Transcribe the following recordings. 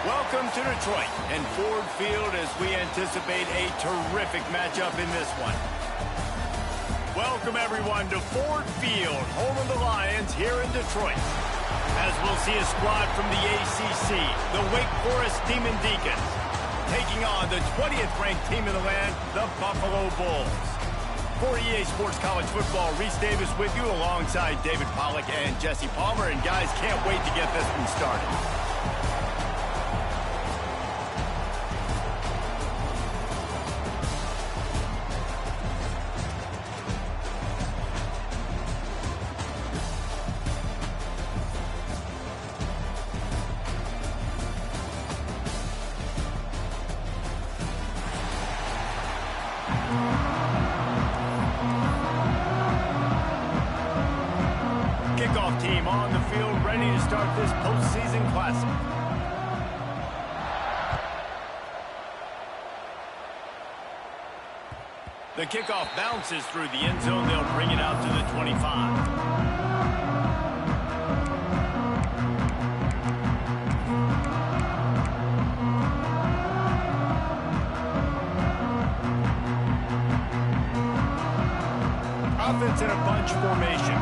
Welcome to Detroit and Ford Field as we anticipate a terrific matchup in this one. Welcome everyone to Ford Field, home of the Lions here in Detroit. As we'll see a squad from the ACC, the Wake Forest Demon Deacons, taking on the 20th ranked team in the land, the Buffalo Bulls. For EA Sports College Football, Reese Davis with you alongside David Pollack and Jesse Palmer. And guys, can't wait to get this one started. Kickoff team on the field, ready to start this postseason classic. The kickoff bounces through the end zone. They'll bring it out to the 25. Offense in a bunch formation.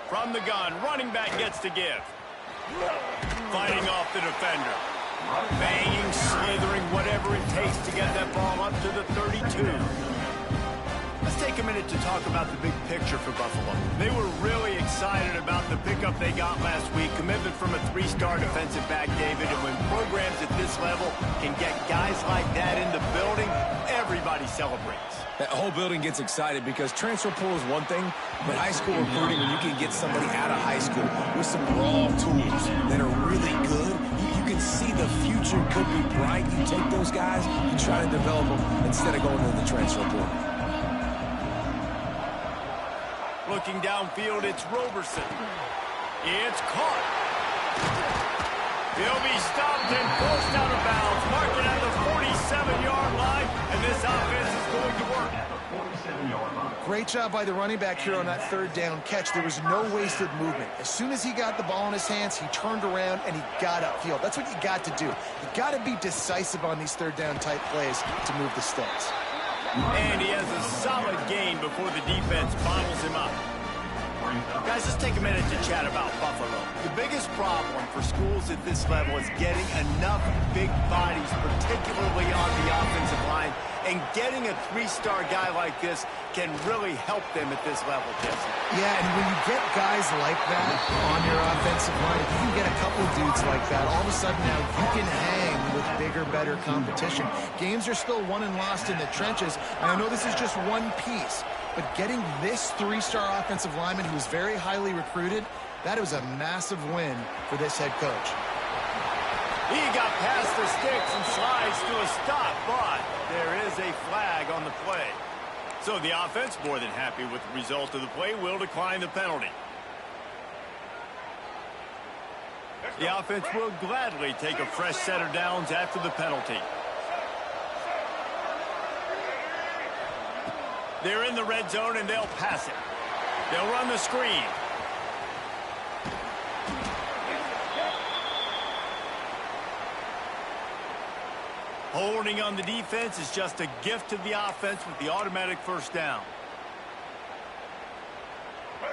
From the gun, running back gets to give. Fighting off the defender. Banging, slithering, whatever it takes to get that ball up to the 32. Let's take a minute to talk about the big picture for Buffalo. They were really excited about the pickup they got last week. Commitment from a three-star defensive back, David. And when programs at this level can get guys like that in the building, everybody celebrates. That whole building gets excited because transfer portal is one thing, but high school recruiting, when you can get somebody out of high school with some raw tools that are really good, you can see the future could be bright. You take those guys, you try to develop them instead of going to the transfer portal. Looking downfield, it's Roberson. It's caught. He'll be stopped and forced out of bounds. Marking at the 47-yard line, and this offense is going to work. Great job by the running back here on that third down catch. There was no wasted movement. As soon as he got the ball in his hands, he turned around and he got upfield. That's what you got to do. You got to be decisive on these third down type plays to move the sticks. And he has a solid gain before the defense bottles him up. Guys, let's take a minute to chat about Buffalo. The biggest problem for schools at this level is getting enough big bodies, particularly on the offensive line, and getting a three-star guy like this can really help them at this level, Jesse. Yeah, and when you get guys like that on your offensive line, if you can get a couple dudes like that, all of a sudden now you can hang with bigger, better competition. Games are still won and lost in the trenches, and I know this is just one piece, but getting this three-star offensive lineman who was very highly recruited, that was a massive win for this head coach. He got past the sticks and slides to a stop, but there is a flag on the play. So the offense, more than happy with the result of the play, will decline the penalty. The offense will gladly take a fresh set of downs after the penalty. They're in the red zone, and they'll pass it. They'll run the screen. Holding on the defense is just a gift to the offense with the automatic first down.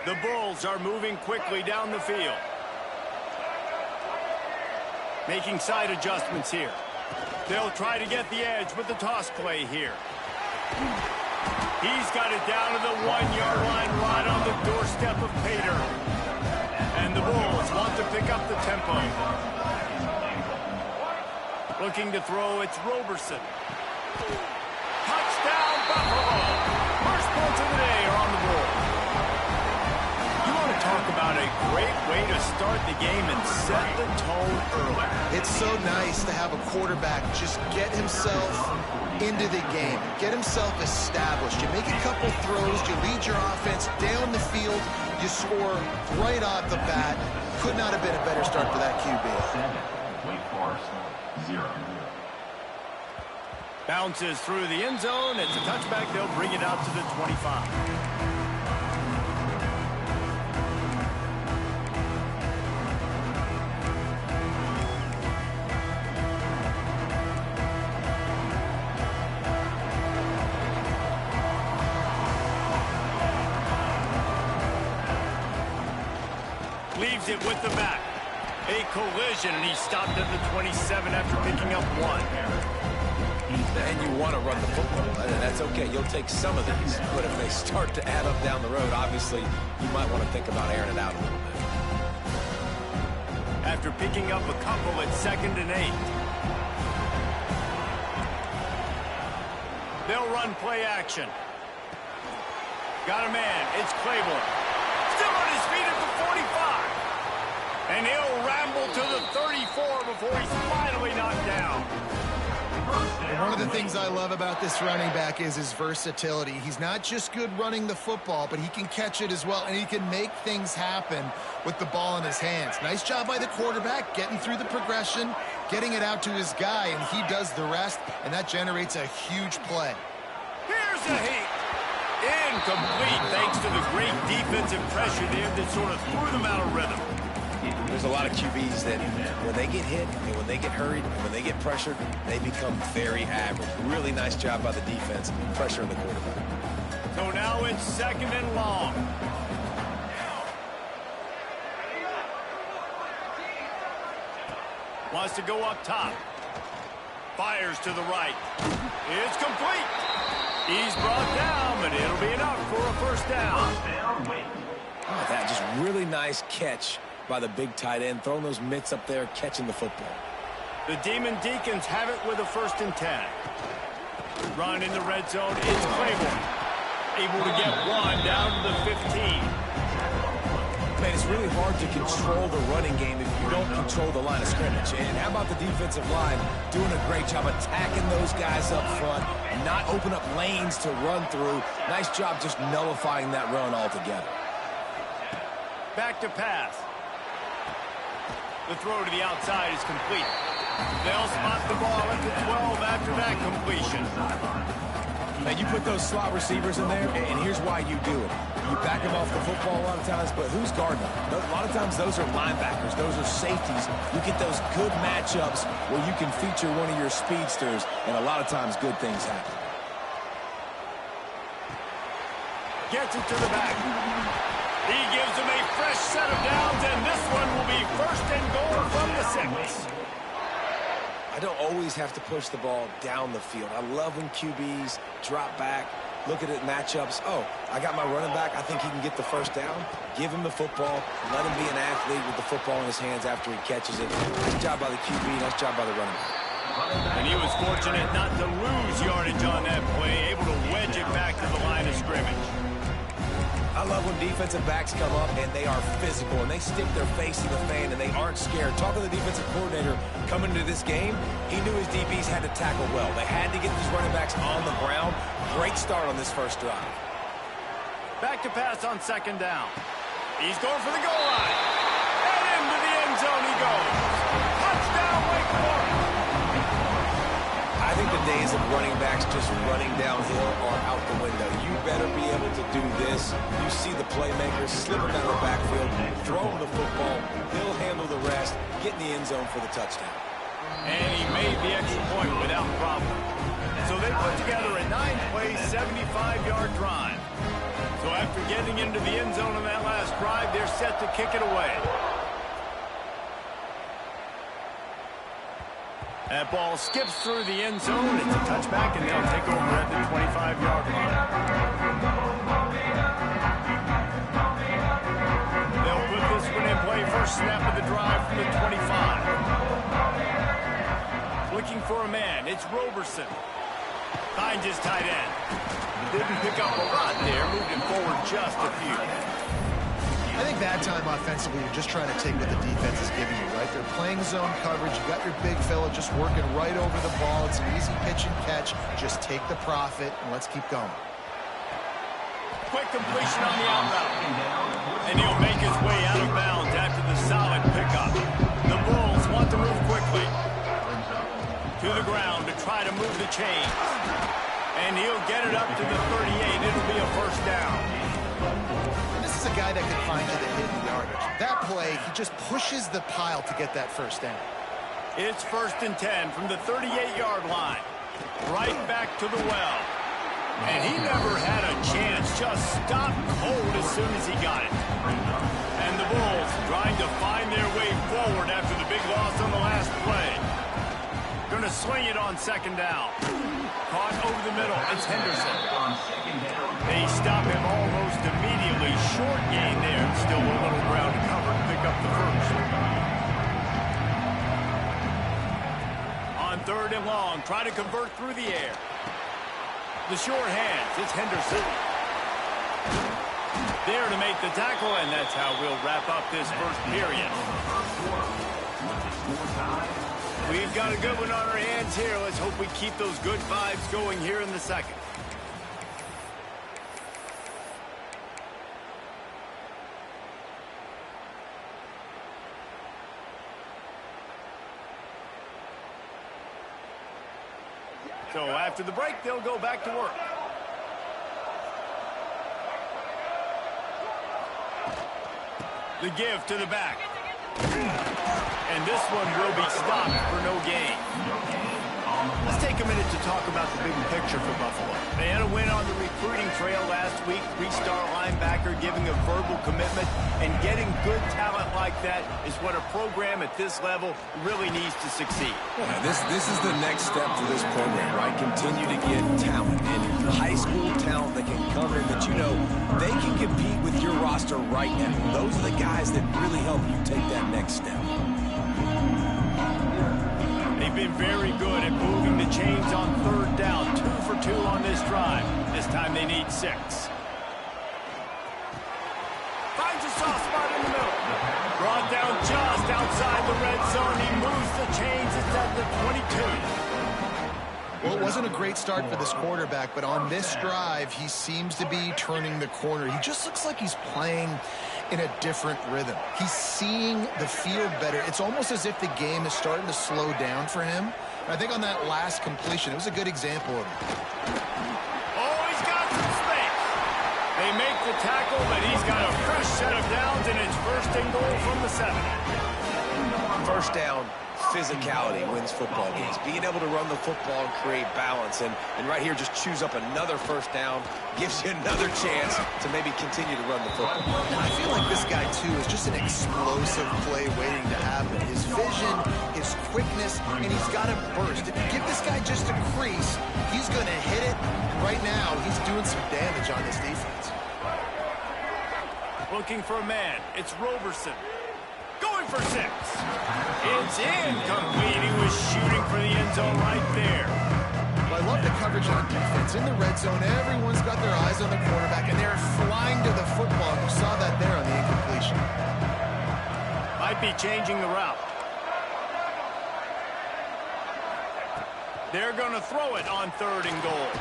The Bulls are moving quickly down the field. Making side adjustments here. They'll try to get the edge with the toss play here. He's got it down to the 1-yard line right on the doorstep of Pater. And the Bulls want to pick up the tempo. Looking to throw, it's Roberson. Touchdown, Buffalo. First points of the day are on the board. You want to talk about a great way to start the game and set the tone early. It's so nice to have a quarterback just get himself into the game, get himself established. You make a couple throws, you lead your offense down the field, you score right off the bat. Could not have been a better start for that QB. Wake Forest, 0. Bounces through the end zone. It's a touchback. They'll bring it out to the 25. Leaves it with the back. A collision, and he stopped at the 27 after picking up 1. And you want to run the football. That's okay. You'll take some of these. But if they start to add up down the road, obviously, you might want to think about airing it out a little bit. After picking up a couple at 2nd and 8. They'll run play action. Got a man. It's Claiborne. Still on his feet at the 45. And he'll ramble to the 34 before he's finally knocked down. One of the things I love about this running back is his versatility. He's not just good running the football, but he can catch it as well, and he can make things happen with the ball in his hands. Nice job by the quarterback, getting through the progression, getting it out to his guy, and he does the rest, and that generates a huge play. Here's a heat. Incomplete, thanks to the great defensive pressure there that sort of threw them out of rhythm. There's a lot of QBs that when they get hit and when they get hurried and when they get pressured, they become very average. Really nice job by the defense, pressuring the quarterback. So now it's 2nd and long. Wants to go up top. Fires to the right. It's complete. He's brought down, but it'll be enough for a first down. Oh, that just really nice catch by the big tight end, throwing those mitts up there, catching the football. The Demon Deacons have it with a 1st and 10. Run in the red zone. It's Claiborne. Able to get 1 down to the 15. Man, it's really hard to control the running game if you don't control the line of scrimmage. And how about the defensive line doing a great job attacking those guys up front and not open up lanes to run through. Nice job just nullifying that run altogether. Back to pass. The throw to the outside is complete. They'll spot the ball at the 12 after that completion. Now, you put those slot receivers in there, and here's why you do it. You back them off the football a lot of times, but who's guarding them? A lot of times those are linebackers. Those are safeties. You get those good matchups where you can feature one of your speedsters, and a lot of times good things happen. Gets it to the back. He gives them a fresh set of downs, and this one will be 1st and goal from the 6. I don't always have to push the ball down the field. I love when QBs drop back, look at it matchups. Oh, I got my running back. I think he can get the first down. Give him the football. Let him be an athlete with the football in his hands after he catches it. Nice job by the QB. Nice job by the running back. And he was fortunate not to lose yardage on that play, able to wedge it back to the line of scrimmage. I love when defensive backs come up and they are physical and they stick their face to the fan and they aren't scared. Talking to the defensive coordinator coming into this game, he knew his DBs had to tackle well. They had to get these running backs on the ground. Great start on this first drive. Back to pass on 2nd down. He's going for the goal line. And into the end zone he goes. Touchdown, Wake Forest. I think the days of running backs just running downhill are out the window. You better be able to do this. You see the playmakers slipping down the backfield, throw him the football. He'll handle the rest, get in the end zone for the touchdown. And he made the extra point without problem. So they put together a 9-play, 75-yard drive. So after getting into the end zone on that last drive, they're set to kick it away. That ball skips through the end zone. It's a touchback, and they'll take over at the 25-yard line. They'll put this one in play. First snap of the drive from the 25. Looking for a man. It's Roberson. Finds his tight end. Didn't pick up a lot there. Moved him forward just a few. I think that time offensively, you're just trying to take what the defense is giving you, right? They're playing zone coverage. You got your big fella just working right over the ball. It's an easy pitch and catch. Just take the profit, and let's keep going. Quick completion on the out route. And he'll make his way out of bounds after the solid pickup. The Bulls want to move quickly. To to the ground to try to move the chain. And he'll get it up to the 38. It'll be a first down. And this is a guy that can find you the hidden yardage. That play, he just pushes the pile to get that first down. It's 1st and 10 from the 38-yard line. Right back to the well. And he never had a chance. Just stopped cold as soon as he got it. And the Bulls trying to find their way forward after the big loss on the last play. Going to swing it on 2nd down. Caught over the middle. It's Henderson. They stop him almost immediately. Short gain there. Still a little ground to cover to pick up the first. On 3rd and long, try to convert through the air. The short hands, it's Henderson. There to make the tackle, and that's how we'll wrap up this first period. We've got a good one on our hands here. Let's hope we keep those good vibes going here in the second. So after the break, they'll go back to work. The give to the back. And this one will be stopped for no gain. Let's take a minute to talk about the big picture for Buffalo. They had a win on the recruiting trail last week. 3-star linebacker giving a verbal commitment. And getting good talent like that is what a program at this level really needs to succeed. Yeah, this is the next step for this program, right? Continue to get talent and high school talent that can come in that you know they can compete with your roster right now. Those are the guys that really help you take that next step. They've been very good at moving the chains on 3rd down. 2 for 2 on this drive. This time they need 6. Finds a soft spot in the middle. Brought down just outside the red zone. He moves the chains. It's at the 22. Well, it wasn't a great start for this quarterback, but on this drive, he seems to be turning the corner. He just looks like he's playing in a different rhythm. He's seeing the field better. It's almost as if the game is starting to slow down for him. And I think on that last completion, it was a good example of it. Oh, he's got some space. They make the tackle, but he's got a fresh set of downs, and it's 1st and goal from the 7. First down, physicality wins football games. Being able to run the football and create balance. And right here, just choose up another first down. Gives you another chance to maybe continue to run the football. I feel like this guy, too, is just an explosive play waiting to happen. His vision, his quickness, and he's got a burst. If you give this guy just a crease, he's going to hit it. And right now, he's doing some damage on this defense. Looking for a man. It's Roberson. Going for 6. It's incomplete. He was shooting for the end zone right there. Well, I love the coverage on defense. In the red zone, everyone's got their eyes on the quarterback, and they're flying to the football. You saw that there on the incompletion. Might be changing the route. They're going to throw it on 3rd and goal.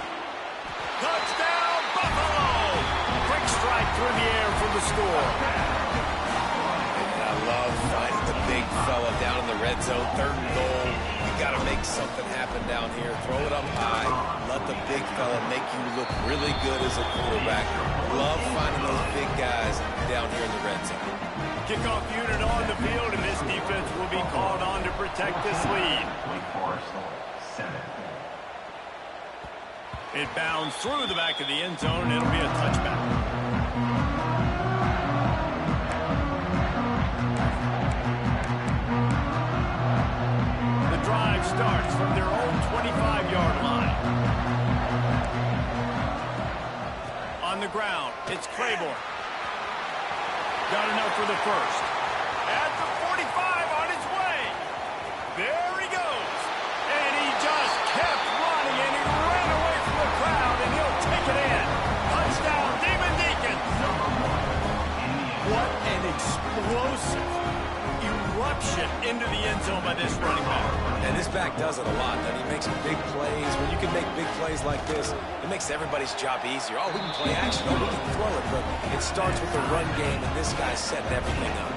Touchdown, Buffalo! Quick strike through the air for the score. I love finding the big fella down in the red zone, 3rd and goal. You got to make something happen down here. Throw it up high. Let the big fella make you look really good as a quarterback. Love finding those big guys down here in the red zone. Kickoff unit on the field, and this defense will be called on to protect this lead. It bounds through the back of the end zone. It'll be a touchback. Starts from their own 25-yard line. On the ground, it's Claiborne. Got enough for the first. At the 45 on his way. There he goes. And he just kept running, and he ran away from the crowd, and he'll take it in. Touchdown, Demon Deacons. What an explosive eruption into the end zone by this running back. And this back does it a lot. He makes big plays. When you can make big plays like this, it makes everybody's job easier. Oh, we can play action. Oh, we can throw it. But it starts with the run game, and this guy's setting everything up.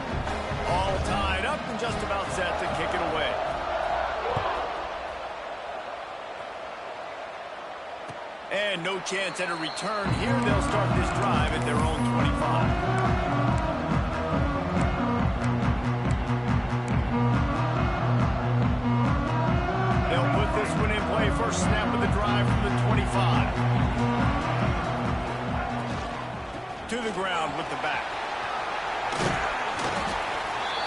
All tied up and just about set to kick it away. And no chance at a return. Here they'll start this drive at their own 25. They'll put this one in play. First snap of the drive from the 25. To the ground with the back.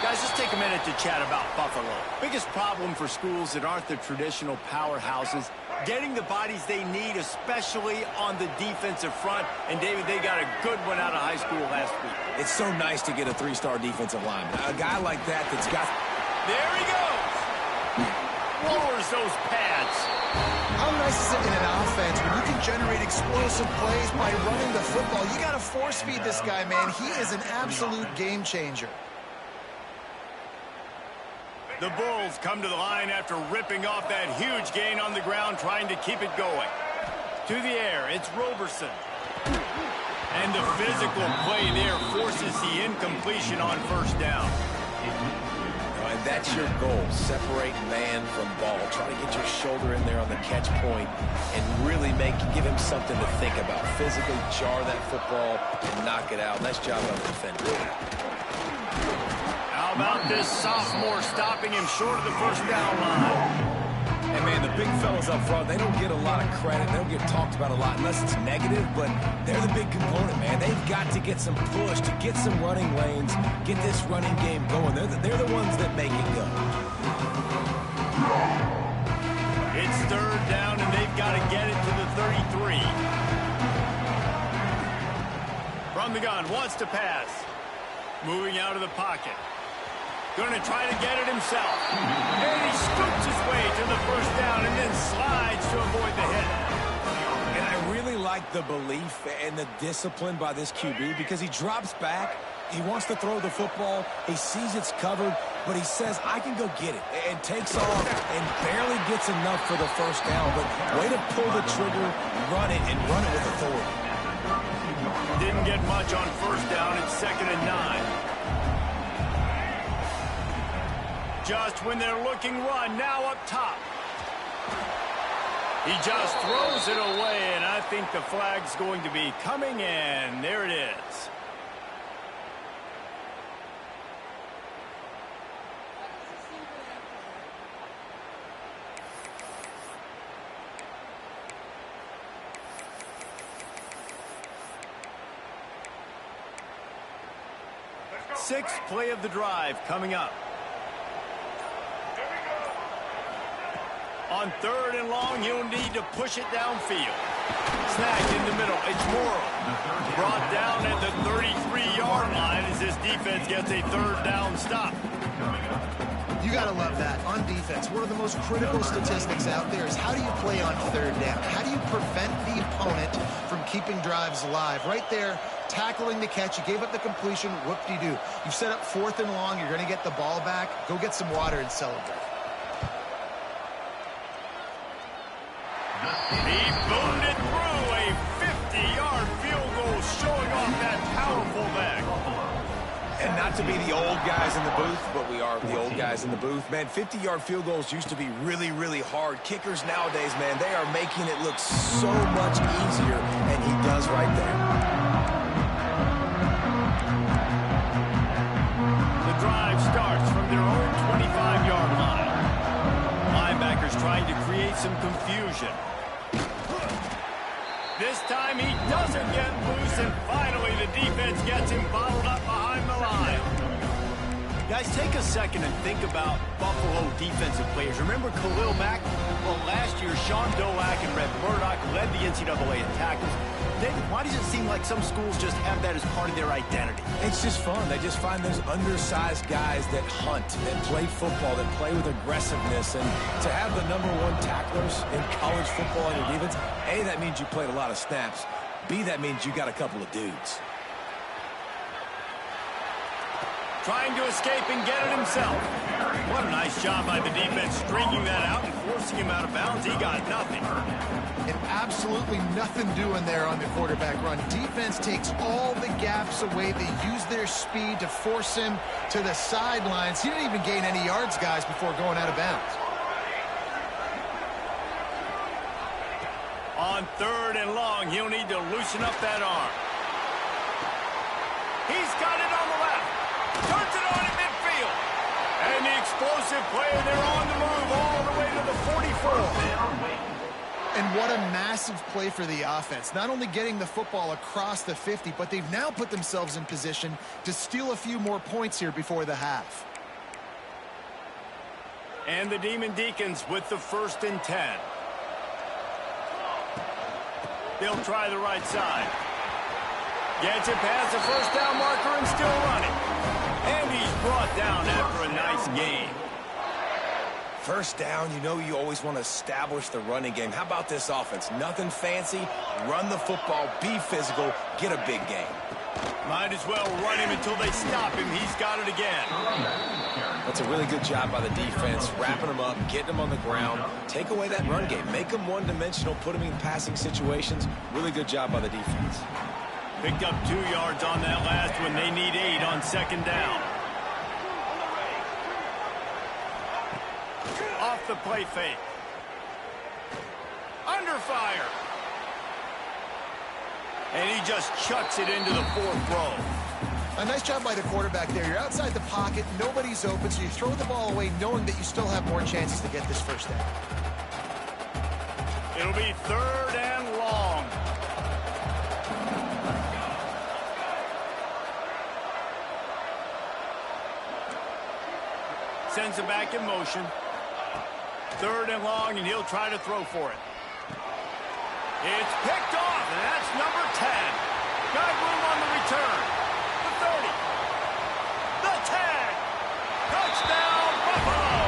Guys, let's take a minute to chat about Buffalo. Biggest problem for schools that aren't the traditional powerhouses, getting the bodies they need, especially on the defensive front. And, David, they got a good one out of high school last week. It's so nice to get a 3-star defensive lineman. A guy like that's got... There he goes! Lowers those pads. How nice is it in an offense when you can generate explosive plays by running the football? You got to force feed this guy, man. He is an absolute game changer. The Bulls come to the line after ripping off that huge gain on the ground, trying to keep it going. To the air, it's Roberson. And the physical play there forces the incompletion on first down. And that's your goal. Separate man from ball. Try to get your shoulder in there on the catch point and really give him something to think about. Physically jar that football and knock it out. Nice job on the defender. How about this sophomore stopping him short of the first down line? And, man, the big fellas up front, they don't get a lot of credit. They don't get talked about a lot unless it's negative, but they're the big component, man. They've got to get some push, to get some running lanes, get this running game going. They're the ones that make it go. It's third down, and they've got to get it to the 33. From the gun, wants to pass. Moving out of the pocket. Going to try to get it himself. And he scoops his way to the first down and then slides to avoid the hit. And I really like the belief and the discipline by this QB because he drops back. He wants to throw the football. He sees it's covered, but he says, I can go get it. And takes off and barely gets enough for the first down. But way to pull the trigger, run it, and run it with authority. Didn't get much on first down. It's 2nd and 9. Just when they're looking run, now up top. He just throws it away, and I think the flag's going to be coming in. There it is. Sixth play of the drive coming up. On 3rd and long, he'll need to push it downfield. Snagged in the middle. It's Morrow. Brought down at the 33-yard line as this defense gets a 3rd down stop. You got to love that. On defense, one of the most critical statistics out there is how do you play on 3rd down? How do you prevent the opponent from keeping drives alive? Right there, tackling the catch. You gave up the completion. Whoop-de-doo. You've set up 4th and long. You're going to get the ball back. Go get some water and celebrate. He boomed it through a 50-yard field goal, showing off that powerful leg. And not to be the old guys in the booth, but we are the old guys in the booth. Man, 50-yard field goals used to be really, really hard. Kickers nowadays, man, they are making it look so much easier, and he does right there. The drive starts from their own 25-yard line. Linebackers trying to create some confusion. This time he doesn't get loose, and finally the defense gets him bottled up behind the line. Guys, take a second and think about Buffalo defensive players. Remember Khalil Mack? Well, last year, Sean Dolak and Red Murdoch led the NCAA in tackles. David, why does it seem like some schools just have that as part of their identity? It's just fun. They just find those undersized guys that hunt, that play football, that play with aggressiveness. And to have the #1 tacklers in college football on your defense, A, that means you played a lot of snaps. B, that means you got a couple of dudes. Trying to escape and get it himself. What a nice job by the defense stringing that out and forcing him out of bounds. He got nothing. And absolutely nothing doing there on the quarterback run. Defense takes all the gaps away. They use their speed to force him to the sidelines. He didn't even gain any yards, guys, before going out of bounds. On 3rd and long, he'll need to loosen up that arm. He's got it on the left. Turns it on in midfield. And the explosive play, they're on the move all the way to the 44. And what a massive play for the offense. Not only getting the football across the 50, but they've now put themselves in position to steal a few more points here before the half. And the Demon Deacons with the 1st and 10. They'll try the right side. Gets it past the first down marker and still running. And he's brought down after a nice gain. First down, you know you always want to establish the running game. How about this offense? Nothing fancy. Run the football, be physical, get a big gain. Might as well run him until they stop him. He's got it again. That's a really good job by the defense, wrapping them up, getting them on the ground. Take away that run game. Make them one-dimensional, put them in passing situations. Really good job by the defense. Picked up 2 yards on that last one. They need 8 on 2nd down. Off the play fake. Under fire. And he just chucks it into the 4th row. A nice job by the quarterback there. You're outside the pocket, nobody's open, so you throw the ball away knowing that you still have more chances to get this first down. It'll be 3rd and long. Sends it back in motion. 3rd and long, and he'll try to throw for it. It's picked off, and that's number 10. Got room on the return. The 30. The 10. Touchdown, Buffalo.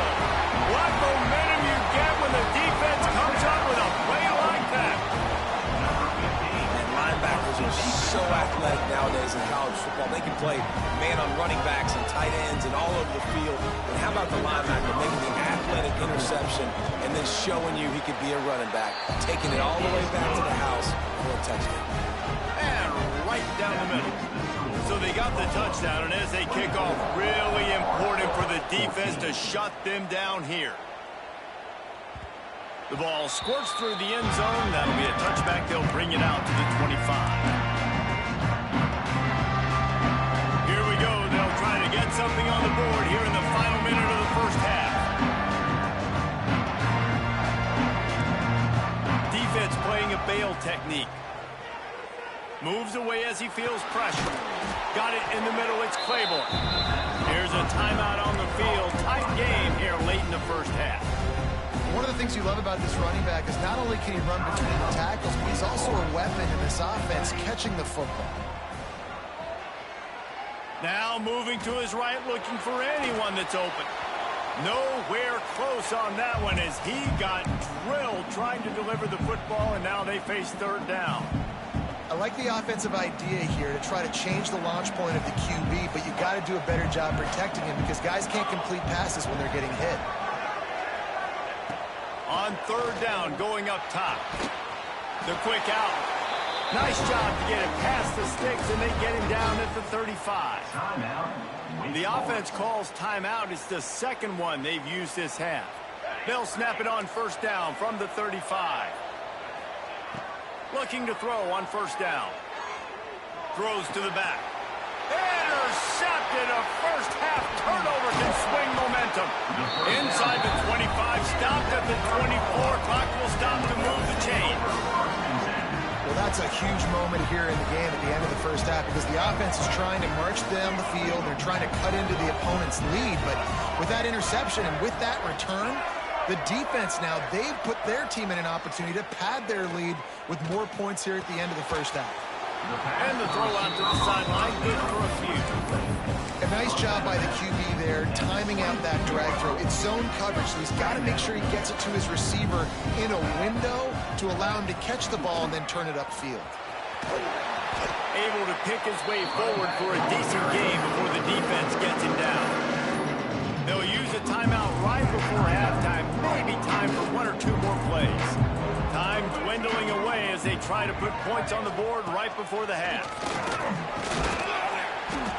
What momentum you get when the defense comes up with a play like that. And linebackers are so athletic nowadays in college football. They can play man on running backs and tight ends and all over the field. And how about the linebacker making the athletic interception and then showing you he could be a running back, taking it all the way back to the house for a touchdown. And right down the middle. So they got the touchdown, and as they kick off, really important for the defense to shut them down here. The ball squirts through the end zone. That'll be a touchback. They'll bring it out to the 25. Here we go. They'll try to get something on the board here in the final minute of the first half. Defense playing a bail technique. Moves away as he feels pressure. Got it in the middle. It's Claiborne. Here's a timeout on the field. Tight game here late in the first half. One of the things you love about this running back is not only can he run between the tackles, but he's also a weapon in this offense catching the football. Now moving to his right, looking for anyone that's open. Nowhere close on that one as he got drilled trying to deliver the football, and now they face 3rd down. I like the offensive idea here to try to change the launch point of the QB, but you got to do a better job protecting him because guys can't complete passes when they're getting hit. On 3rd down, going up top. The quick out. Nice job to get it past the sticks, and they get him down at the 35. The offense calls timeout. It's the 2nd one they've used this half. They'll snap it on 1st down from the 35. Looking to throw on 1st down. Throws to the back. Intercepted. A first half turnover can swing momentum. Inside the 25, stopped at the 24. Clock will stop to move the chain. Well, that's a huge moment here in the game at the end of the first half because the offense is trying to march down the field. They're trying to cut into the opponent's lead, but with that interception and with that return, the defense now, they've put their team in an opportunity to pad their lead with more points here at the end of the first half. And the throw out to the sideline, good for a few. A nice job by the QB there, timing out that drag throw. It's zone coverage, so he's got to make sure he gets it to his receiver in a window to allow him to catch the ball and then turn it upfield. Able to pick his way forward for a decent game before the defense gets him down. They'll use a timeout right before halftime, maybe time for 1 or 2 more plays. Time dwindling away as they try to put points on the board right before the half.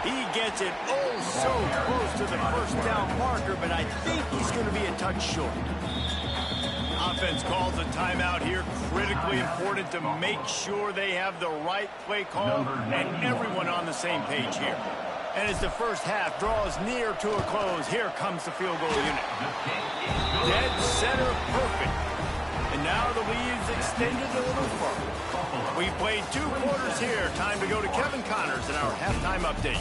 He gets it so close to the 1st down marker, but I think he's going to be a touch short. defense calls a timeout here. Critically important to make sure they have the right play call and everyone on the same page here. And as the first half draws near to a close, here comes the field goal unit. Dead center perfect. And now the lead's extended a little further. We've played 2 quarters here. Time to go to Kevin Connors in our halftime update.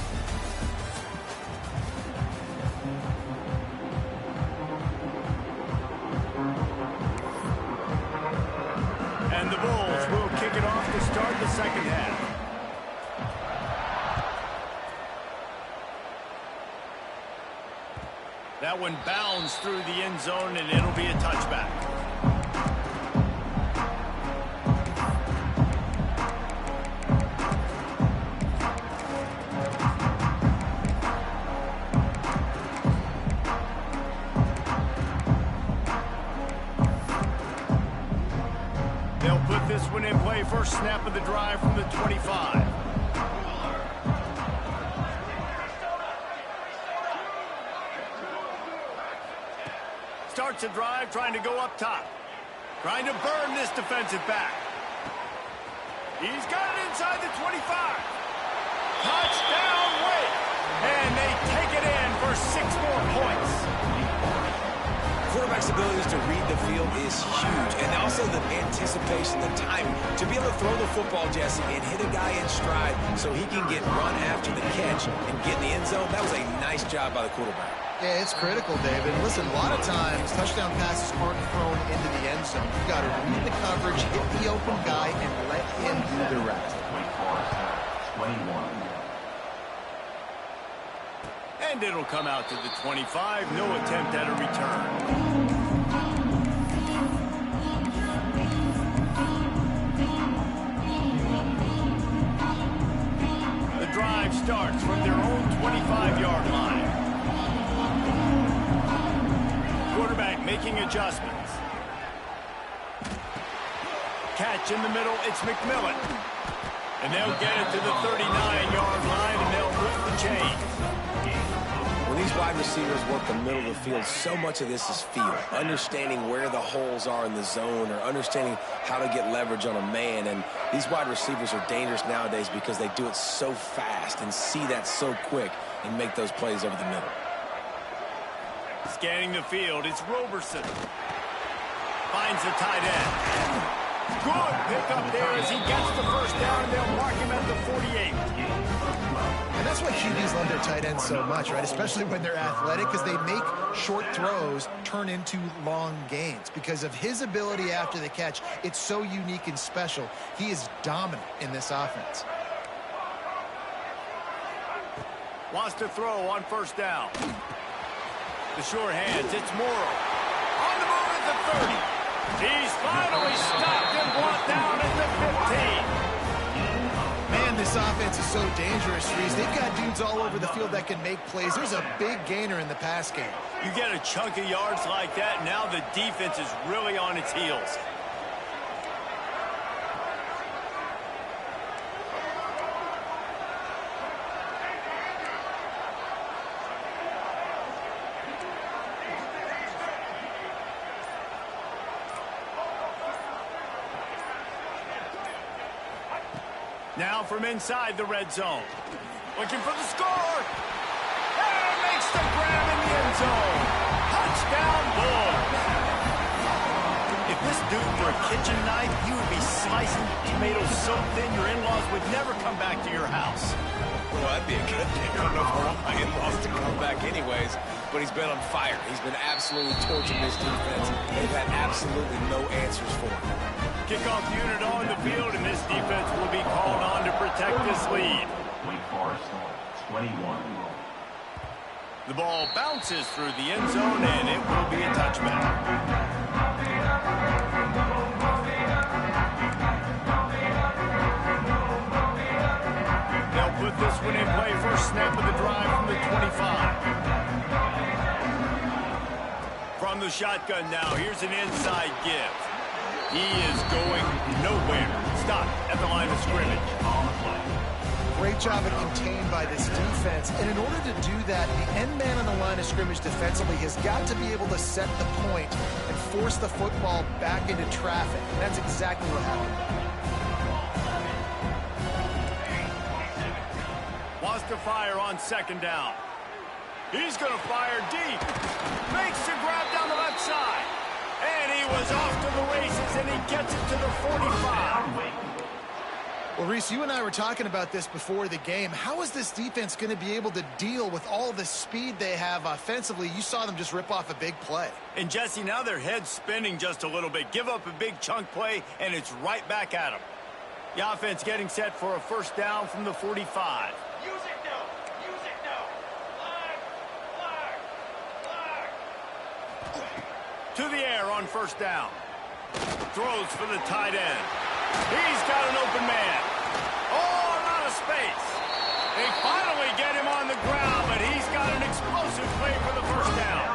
And the Bulls will kick it off to start the second half. That one bounds through the end zone, and it'll be a touchback. They'll put this one in play. First snap of the drive from the 25. Starts a drive, trying to go up top. Trying to burn this defensive back. He's got it inside the 25. Touchdown, Wake. And they take it in for 6 more points. Quarterback's abilities to read the field is huge, and also the anticipation, the timing. To be able to throw the football, Jesse, and hit a guy in stride so he can get run after the catch and get in the end zone, that was a nice job by the quarterback. Yeah, it's critical, David. Listen, a lot of times, touchdown passes aren't thrown into the end zone. You've got to read the coverage, hit the open guy, and let him do the rest. And it'll come out to the 25. No attempt at a return. The drive starts from their own 25-yard line. Quarterback making adjustments. Catch in the middle, it's McMillan. And they'll get it to the 39-yard line, and they'll move the chain. When these wide receivers work the middle of the field, so much of this is feel. Understanding where the holes are in the zone or understanding how to get leverage on a man. And these wide receivers are dangerous nowadays because they do it so fast and see that so quick and make those plays over the middle. Scanning the field, it's Roberson. Finds the tight end. Good pickup there as he gets the first down, and they'll mark him at the 48. And that's why QBs love their tight ends so much, right? Especially when they're athletic, because they make short throws turn into long gains. Because of his ability after the catch, it's so unique and special. He is dominant in this offense. Wants to throw on first down. The short hands, it's Morrow. On the move at the 30. He's finally stopped and brought down at the 15. Man, this offense is so dangerous, Reese. They've got dudes all over the field that can make plays. There's a big gainer in the pass game. You get a chunk of yards like that, now the defense is really on its heels. Now from inside the red zone. Looking for the score. And makes the grab in the end zone. Touchdown, Bulls. If this dude were a kitchen knife, you would be slicing tomatoes so thin your in-laws would never come back to your house. Well, that'd be a good thing. I don't know if I want my in-laws to come back anyways, but he's been on fire. He's been absolutely torching this defense. They've had absolutely no answers for him. Kickoff unit on the field, and this defense will be called on to protect this lead. Wake Forest, 21. The ball bounces through the end zone, and it will be a touchback. They'll put this one in play. First snap of the drive from the 25. From the shotgun now, here's an inside give. He is going nowhere. Stop at the line of scrimmage. Great job at contained by this defense. And in order to do that, the end man on the line of scrimmage defensively has got to be able to set the point and force the football back into traffic. And that's exactly what happened. Wants to fire on second down. He's going to fire deep. Makes the grab down the left side. And he was off to the races, and he gets it to the 45. Well, Reese, you and I were talking about this before the game. How is this defense going to be able to deal with all the speed they have offensively? You saw them just rip off a big play. And, Jesse, now their head's spinning just a little bit. Give up a big chunk play, and it's right back at them. The offense getting set for a first down from the 45. Use it now. Use it now. Flag. To the air on first down. Throws for the tight end. He's got an open man. Oh, a lot of space. They finally get him on the ground, but he's got an explosive play for the first down.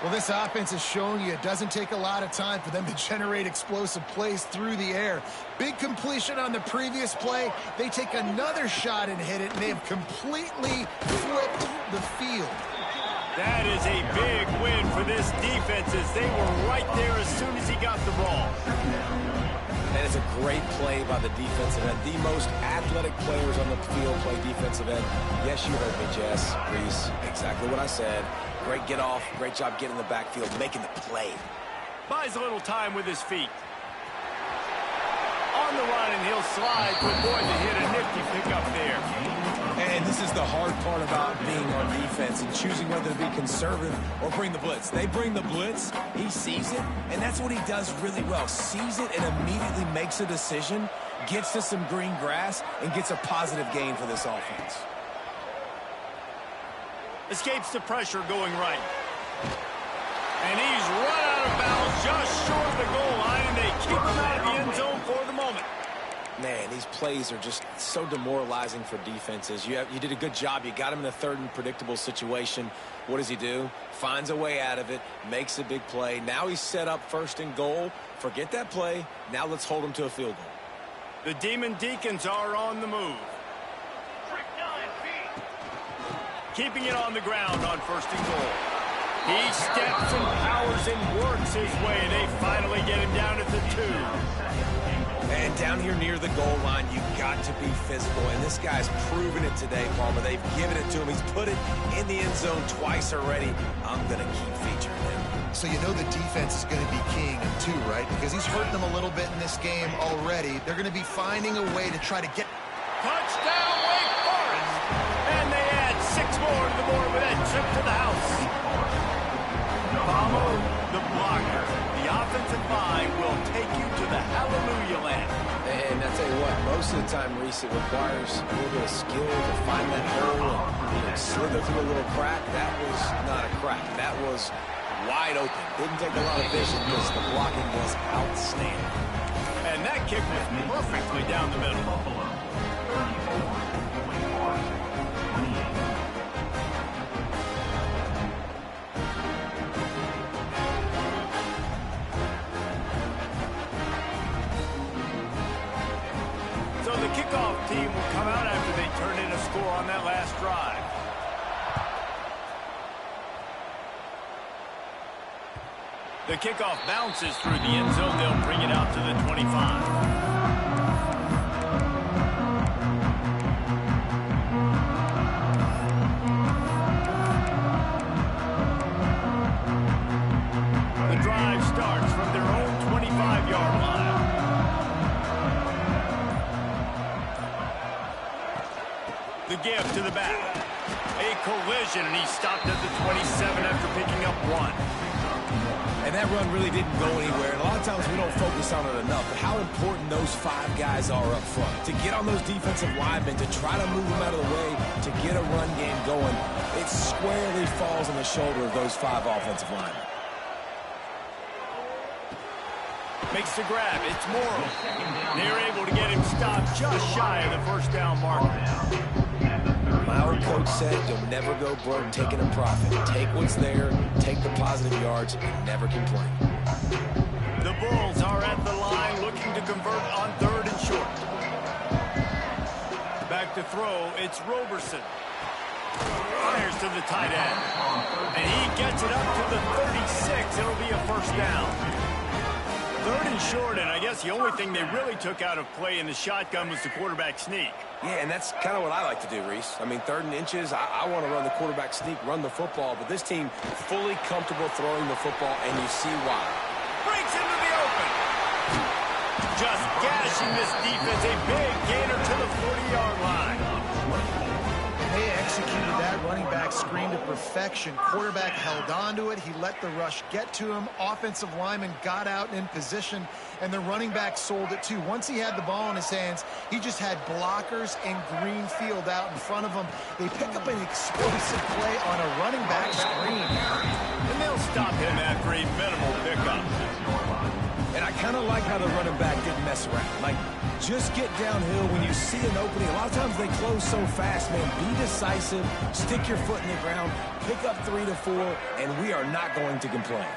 Well, this offense is showing you it doesn't take a lot of time for them to generate explosive plays through the air. Big completion on the previous play. They take another shot and hit it, and they have completely flipped the field. That is a big win for this defense as they were right there as soon as he got the ball. And it's a great play by the defensive end. The most athletic players on the field play defensive end. Yes, you heard me, Jess, Reese. Exactly what I said. Great get off. Great job getting in the backfield, making the play. Buys a little time with his feet. On the run, and he'll slide to avoid the hit. A nifty pickup there. And this is the hard part about being on defense and choosing whether to be conservative or bring the blitz. They bring the blitz, he sees it, and that's what he does really well. Sees it and immediately makes a decision, gets to some green grass, and gets a positive gain for this offense. Escapes the pressure going right. And he's run out of bounds just short of the goal line, and they keep him out of the end zone for the moment. Man, these plays are just so demoralizing for defenses. You did a good job. You got him in a third and predictable situation. What does he do? Finds a way out of it, makes a big play. Now he's set up first and goal. Forget that play. Now let's hold him to a field goal. The Demon Deacons are on the move. Keeping it on the ground on first and goal. He steps and powers and works his way. They finally get him down at the 2. And down here near the goal line, you got to be physical. And this guy's proven it today, Palmer. They've given it to him. He's put it in the end zone twice already. I'm going to keep featuring him. So you know the defense is going to be keying him too, right? Because he's hurting them a little bit in this game already. They're going to be finding a way to try to get... Touchdown, Wake Forest! And they add 6 more to the board with that trip to the house. Palmer, the blocker. The offensive line will take you to the hallelujah land. And I tell you what, most of the time, Reese, it requires a little bit of skill to find that hole and slither through a little crack. That was not a crack. That was wide open. Didn't take a lot of vision because the blocking was outstanding. And that kick was perfectly down the middle. So the kickoff team will come out after they turn in a score on that last drive. The kickoff bounces through the end zone. They'll bring it out to the 25. The drive starts from their own 25-yard line. The give to the back. A collision, and he stopped at the 27 after picking up 1. And that run really didn't go anywhere. And a lot of times we don't focus on it enough, but how important those 5 guys are up front. To get on those defensive linemen, to try to move them out of the way, to get a run game going, it squarely falls on the shoulder of those 5 offensive linemen. Makes the grab. It's Morrow. They're able to get him stopped just shy of the first down marker. My old coach said you'll never go broke taking a profit. Take what's there, take the positive yards, and never complain. The Bulls are at the line looking to convert on 3rd and short. Back to throw, it's Roberson. Fires to the tight end. And he gets it up to the 36. It'll be a first down. Third and short, and I guess the only thing they really took out of play in the shotgun was the quarterback sneak. Yeah, and that's kind of what I like to do, Reese. I mean, 3rd and inches, I want to run the quarterback sneak, run the football, but this team fully comfortable throwing the football, and you see why. Breaks into the open. Just gashing this defense. A big gainer to the 40-yard line. They executed that running back screen to perfection. Quarterback held on to it. He let the rush get to him. Offensive lineman got out in position, and the running back sold it too. Once he had the ball in his hands, he just had blockers and green field out in front of him. They pick up an explosive play on a running back screen. And they'll stop him after a minimal pickup. And I kind of like how the running back didn't mess around. Like, just get downhill when you see an opening. A lot of times they close so fast, man. Be decisive, stick your foot in the ground, pick up 3 to 4, and we are not going to complain.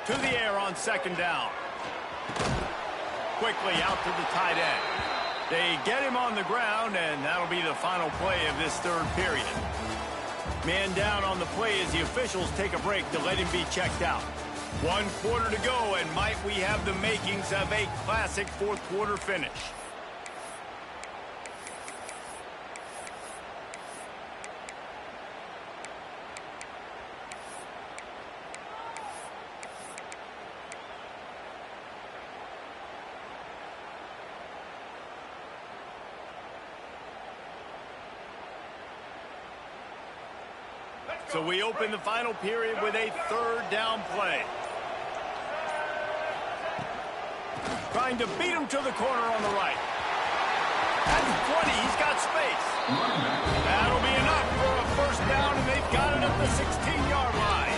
To the air on 2nd down. Quickly out to the tight end. They get him on the ground, and that'll be the final play of this 3rd period. Man down on the play as the officials take a break to let him be checked out. 1 quarter to go, and might we have the makings of a classic 4th quarter finish. So we open the final period with a 3rd down play. Trying to beat him to the corner on the right. At the 20, he's got space. That'll be enough for a first down, and they've got it at the 16-yard line.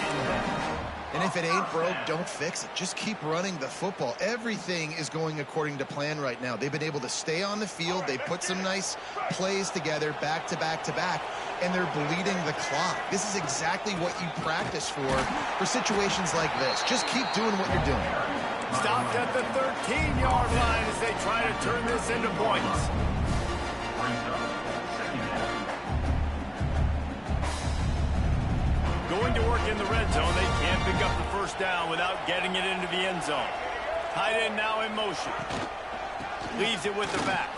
And if it ain't broke, don't fix it. Just keep running the football. Everything is going according to plan right now. They've been able to stay on the field. They put some nice plays together back to back to back, and they're bleeding the clock. This is exactly what you practice for situations like this. Just keep doing what you're doing. Stopped at the 13-yard line as they try to turn this into points. Going to work in the red zone. They can't pick up the first down without getting it into the end zone. Tight end now in motion. Leaves it with the back.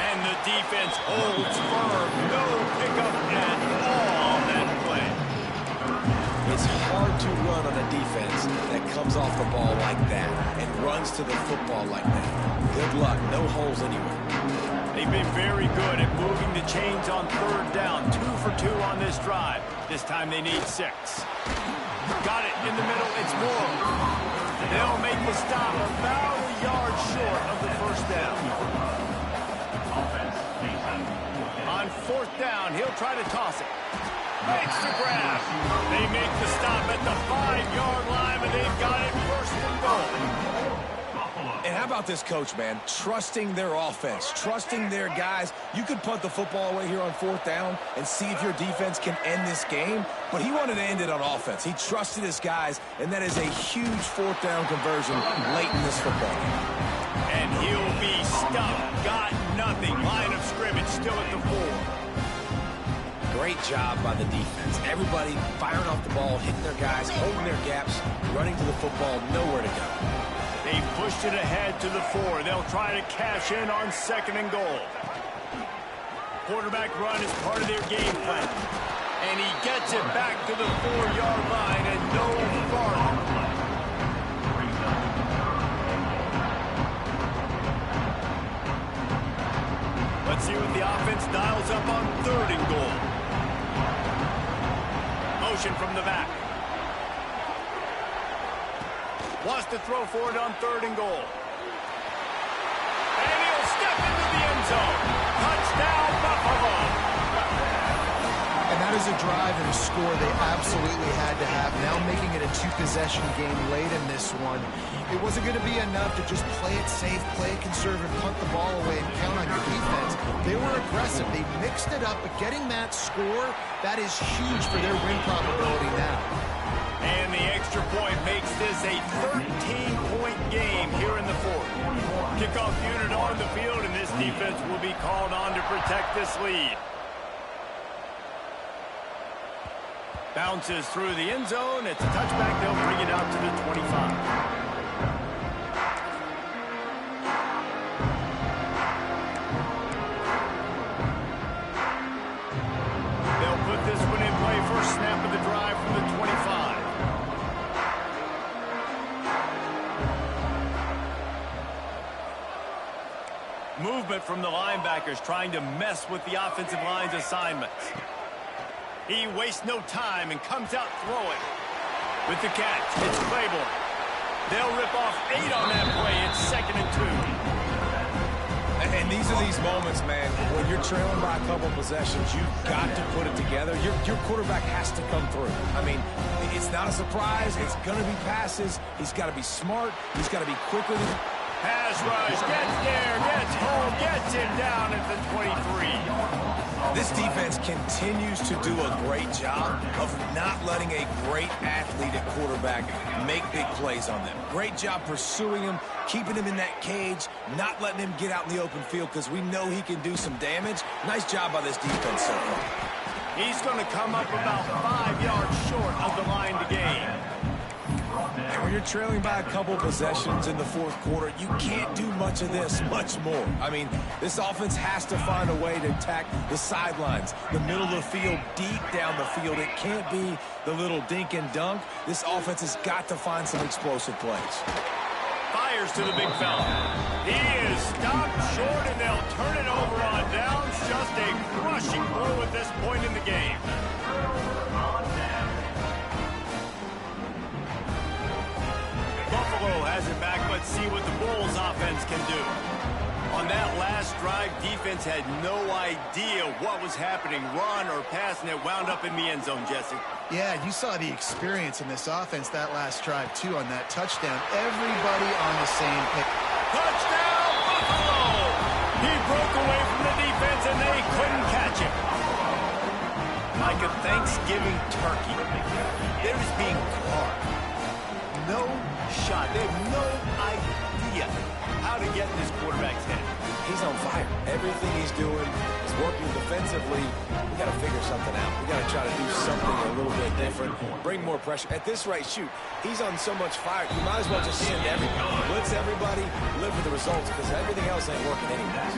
And the defense holds firm. No pickup at all on that play. It's hard to run on a defense that comes off the ball like that and runs to the football like that. Good luck. No holes anywhere. They've been very good at moving the chains on 3rd down. 2 for 2 on this drive. This time they need 6. Got it in the middle. It's Moore. They'll make the stop about a yard short of the first down. On 4th down, he'll try to toss it. Makes the grab. They make the stop at the 5-yard line, and they've got it 1st and goal. And how about this coach, man? Trusting their offense, trusting their guys. You could punt the football away here on 4th down and see if your defense can end this game, but he wanted to end it on offense. He trusted his guys, and that is a huge 4th down conversion late in this football game. And he'll be stumped. Got nothing. Line of scrimmage still at the 4. Great job by the defense. Everybody firing off the ball, hitting their guys, holding their gaps, running to the football, nowhere to go. They pushed it ahead to the 4. They'll try to cash in on 2nd and goal. Quarterback run is part of their game plan. And he gets it back to the 4-yard line and no farther. Let's see what the offense dials up on 3rd and goal. Motion from the back. Wants to throw for it on 3rd and goal. And he'll step into the end zone. Touchdown, Buffalo. And that is a drive and a score they absolutely had to have. Now making it a 2-possession game late in this one. It wasn't going to be enough to just play it safe, play it conservative, punt the ball away, and count on your defense. They were aggressive. They mixed it up, but getting that score, that is huge for their win probability now. And the extra point makes this a 13-point game here in the 4th. Kickoff unit on the field, and this defense will be called on to protect this lead. Bounces through the end zone. It's a touchback. They'll bring it out to the 25. This one in play, first snap of the drive from the 25. Movement from the linebackers trying to mess with the offensive line's assignments. He wastes no time and comes out throwing. With the catch, it's Claiborne. They'll rip off 8 on that play. It's 2nd and 2. And these are these moments, man, when you're trailing by a couple possessions, you've got to put it together. Your quarterback has to come through. I mean, it's not a surprise. It's going to be passes. He's got to be smart. He's got to be quicker. Pass rush, gets there, gets home, gets him down at the 23. This defense continues to do a great job of not letting a great athlete at quarterback make big plays on them. Great job pursuing him, keeping him in that cage, not letting him get out in the open field because we know he can do some damage. Nice job by this defense so far. He's going to come up about 5 yards short of the line to gain. And when you're trailing by a couple possessions in the fourth quarter, you can't do much of this, much more. I mean, this offense has to find a way to attack the sidelines, the middle of the field, deep down the field. It can't be the little dink and dunk. This offense has got to find some explosive plays. Fires to the big fella. He is stopped short, and they'll turn it over on downs. Just a crushing blow at this point in the game. Buffalo has it back. Let's see what the Bulls offense can do. On that last drive, defense had no idea what was happening, run or pass, and it wound up in the end zone, Jesse. Yeah, you saw the experience in this offense that last drive, too, on that touchdown. Everybody on the same page. Touchdown, Buffalo! He broke away from the defense, and they couldn't catch him. Like a Thanksgiving turkey, they're just being carved. No shot. They have no idea how to get in this quarterback's head. He's on fire. Everything he's doing is working defensively. We got to figure something out. We got to try to do something a little bit different. Bring more pressure. At this rate, shoot, he's on so much fire. You might as well just send everybody. Blitz everybody. Live with the results because everything else ain't working anyways.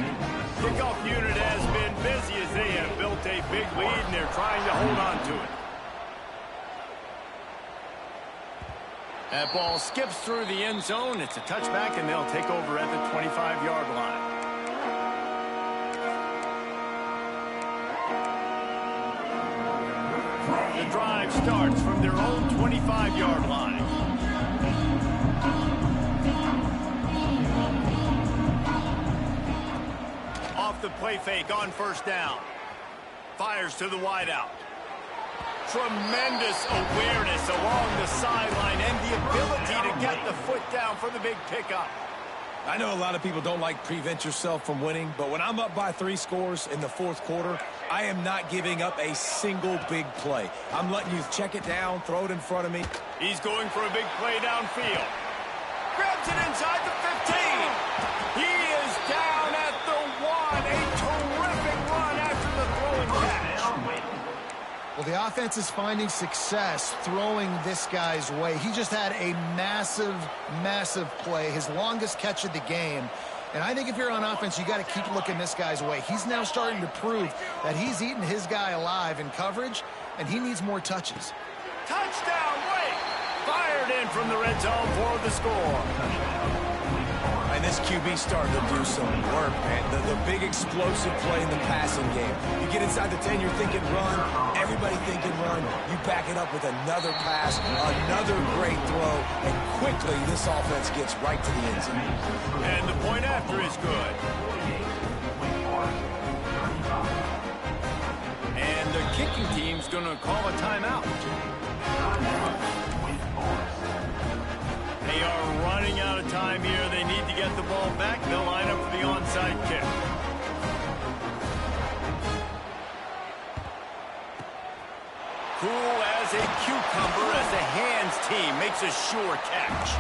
Kickoff unit has been busy as they have built a big lead, and they're trying to hold on to it. That ball skips through the end zone. It's a touchback, and they'll take over at the 25-yard line. The drive starts from their own 25-yard line. Off the play fake on first down. Fires to the wideout. Tremendous awareness along the sideline and the ability to get the foot down for the big pickup. I know a lot of people don't like prevent yourself from winning, but when I'm up by 3 scores in the fourth quarter, I am not giving up a single big play. I'm letting you check it down, throw it in front of me. He's going for a big play downfield. Grabs it inside the 15. He is down at the 1. A terrific run after the throw and catch. Well, the offense is finding success throwing this guy's way. He just had a massive, massive play, his longest catch of the game. And I think if you're on offense, you got to keep looking this guy's way. He's now starting to prove that he's eating his guy alive in coverage, and he needs more touches. Touchdown, Wake! Fired in from the red zone for the score. And this QB starting to do some work, man. The big explosive play in the passing game. You get inside the 10, you're thinking run. Everybody thinking run. You back it up with another pass, another great throw, and quickly this offense gets right to the end zone. And the point after is good. And the kicking team's going to call a timeout. They are running out of time here. They need to get the ball back. They'll line up for the onside kick. Cool as a cucumber as the hands team makes a sure catch.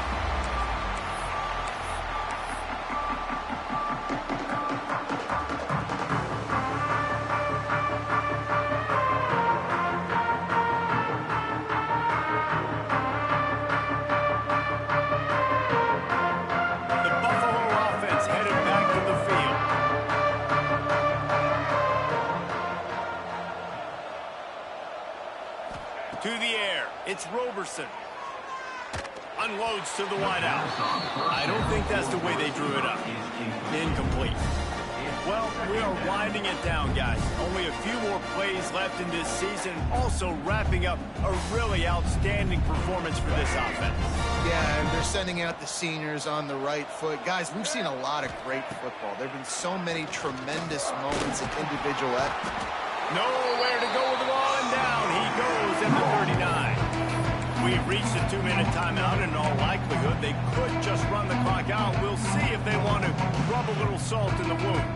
unloads to the wideout. I don't think that's the way they drew it up. Incomplete. Well, we are winding it down, guys. Only a few more plays left in this season. Also wrapping up a really outstanding performance for this offense. Yeah, and they're sending out the seniors on the right foot. Guys, we've seen a lot of great football. There have been so many tremendous moments of individual effort. Nowhere to go with the ball, and down he goes at the 39. We've reached a 2-minute timeout, and in all likelihood, they could just run the clock out. We'll see if they want to rub a little salt in the wound.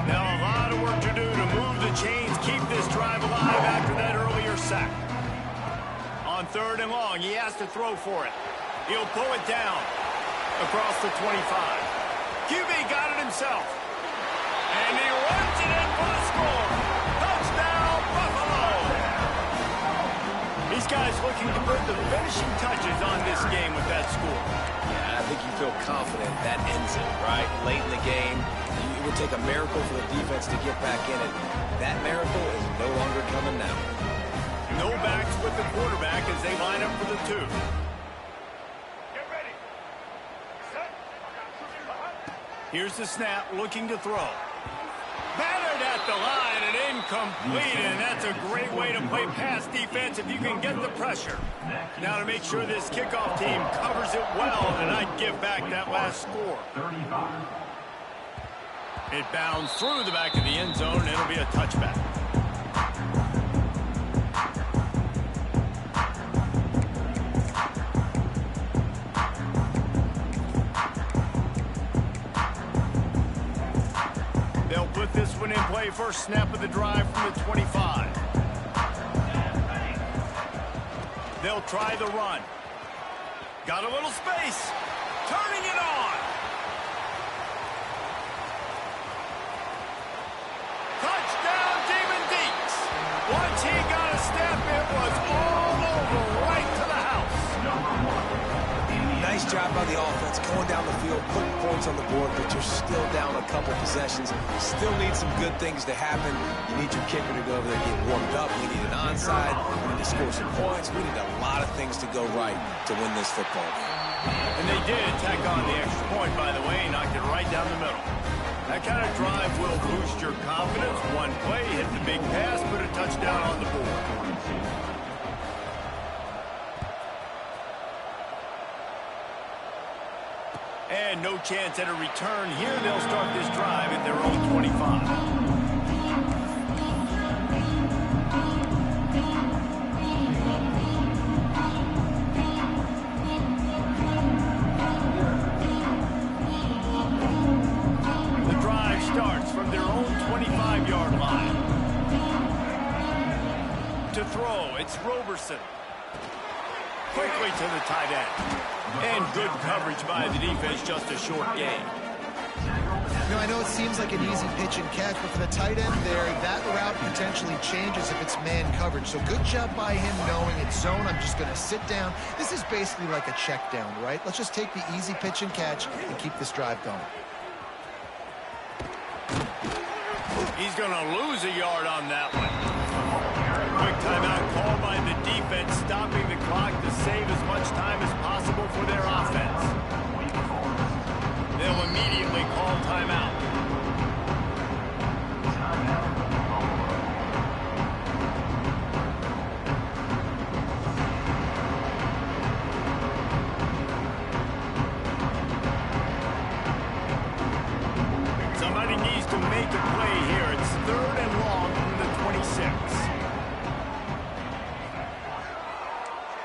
Now a lot of work to do to move the chains, keep this drive alive after that earlier sack. On 3rd and long, he has to throw for it. He'll pull it down across the 25. QB got it himself. And he runs it in for the score. Touchdown, Buffalo! These guys looking to put the finishing touches on this game with that score. Yeah, I think you feel confident that ends it, right? Late in the game, it would take a miracle for the defense to get back in it. That miracle is no longer coming now. No backs with the quarterback as they line up for the 2. Get ready. Set. Here's the snap, looking to throw. Battered at the line and incomplete, and that's a great way to play pass defense if you can get the pressure. Now to make sure this kickoff team covers it well, and I'd give back that last score. 35. It bounds through the back of the end zone, and it'll be a touchback. They'll put this one in play. First snap of the drive from the 25. They'll try the run. Got a little space. Turning it on. Touchdown, Demon Deeks. Once he got a step, it was all over right to the house. Nice job by the offense going down the field, putting points on the board, but you're still down a couple possessions. Still need some good things to happen. You need your kicker to go over there and get warmed up. We need an onside. We need to score some points. We need a lot of things to go right to win this football game. And they did tack on the extra point, by the way, knocked it right down the middle. That kind of drive will boost your confidence. One play, hit the big pass, put a touchdown on the board. And no chance at a return here. They'll start this drive at their own 25. The drive starts from their own 25-yard line. To throw, it's Roberson. Quickly to the tight end. And good coverage by the defense, just a short gain. You know, I know it seems like an easy pitch and catch, but for the tight end there, that route potentially changes if it's man coverage. So good job by him knowing it's zone. I'm just going to sit down. This is basically like a check down, right? Let's just take the easy pitch and catch and keep this drive going. He's going to lose a yard on that one. Quick timeout called by the defense, stopping the clock to save as much time as possible for their offense. They'll immediately call timeout. Somebody needs to make a play here. It's 3rd and long from the 26.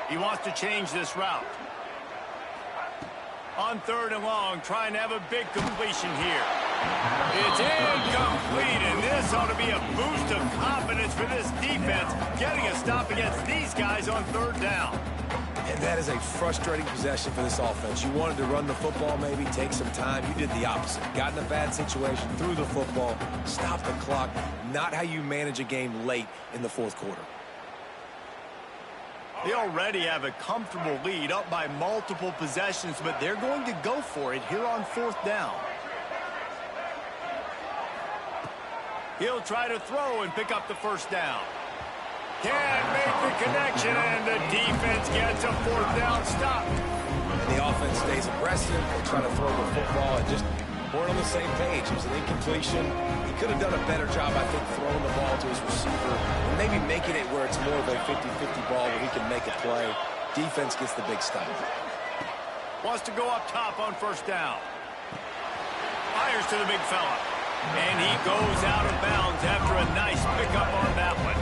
He wants to change this route. On 3rd and long, trying to have a big completion here. It's incomplete, and this ought to be a boost of confidence for this defense, getting a stop against these guys on 3rd down. And that is a frustrating possession for this offense. You wanted to run the football, maybe take some time. You did the opposite. Got in a bad situation, threw the football, stopped the clock. Not how you manage a game late in the 4th quarter. They already have a comfortable lead up by multiple possessions, but they're going to go for it here on 4th down. He'll try to throw and pick up the 1st down. Can't make the connection, and the defense gets a fourth down stop. And the offense stays aggressive. They try to throw the football and just weren't on the same page. It was an incompletion. He could have done a better job, I think, throwing the ball to his receiver and maybe making it where it's more of a 50-50 ball where he can make a play. Defense gets the big stop. Wants to go up top on first down. Fires to the big fella. And he goes out of bounds after a nice pickup on that one.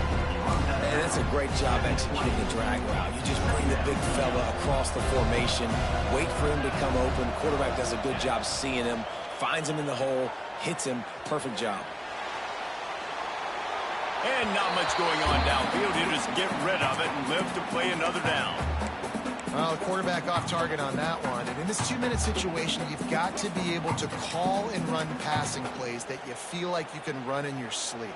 And that's a great job executing the drag route. You just bring the big fella across the formation, wait for him to come open. Quarterback does a good job seeing him, finds him in the hole, hits him. Perfect job. And not much going on downfield. He'll just get rid of it and live to play another down. Well, the quarterback off target on that one. And in this 2-minute situation, you've got to be able to call and run passing plays that you feel like you can run in your sleep.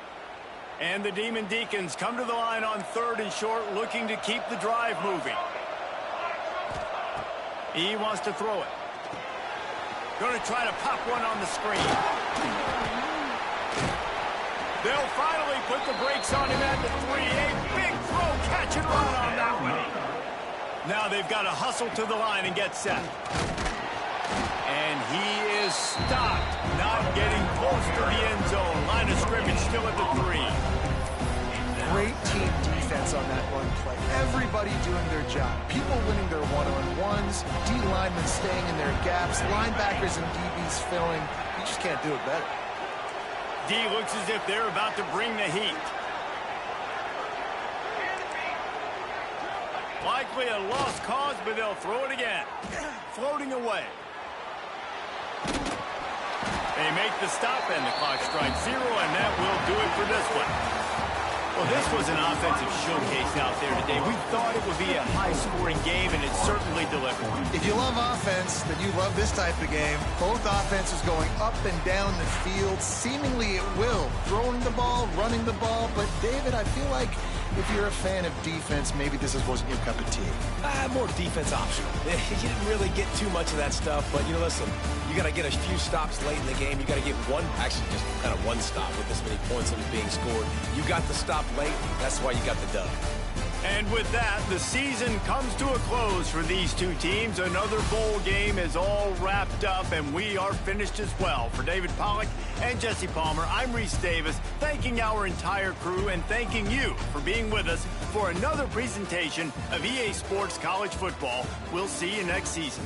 And the Demon Deacons come to the line on 3rd and short, looking to keep the drive moving. He wants to throw it. Going to try to pop one on the screen. They'll finally put the brakes on him at the 3. A big throw, catch and run on that one. Now they've got to hustle to the line and get set. And he is stopped, not getting close to the end zone. Line of scrimmage still at the 3. Great team defense on that one play. Everybody doing their job. People winning their one-on-ones, D linemen staying in their gaps, linebackers and DBs filling. You just can't do it better. D looks as if they're about to bring the heat. Likely a lost cause, but they'll throw it again. Floating away. They make the stop, and the clock strikes 0, and that will do it for this one. Well, this was an offensive showcase out there today. We thought it would be a high-scoring game, and it certainly delivered. If you love offense, then you love this type of game. Both offenses going up and down the field, seemingly at will. Throwing the ball, running the ball. But, David, I feel like if you're a fan of defense, maybe this wasn't your cup of tea. More defense optional. You didn't really get too much of that stuff, but, you know, listen, you got to get a few stops late in the game. You got to get just kind of one stop with this many points that was being scored. You got the stop late. That's why you got the dub. And with that, the season comes to a close for these two teams. Another bowl game is all wrapped up, and we are finished as well. For David Pollack and Jesse Palmer, I'm Reese Davis, thanking our entire crew and thanking you for being with us for another presentation of EA Sports College Football. We'll see you next season.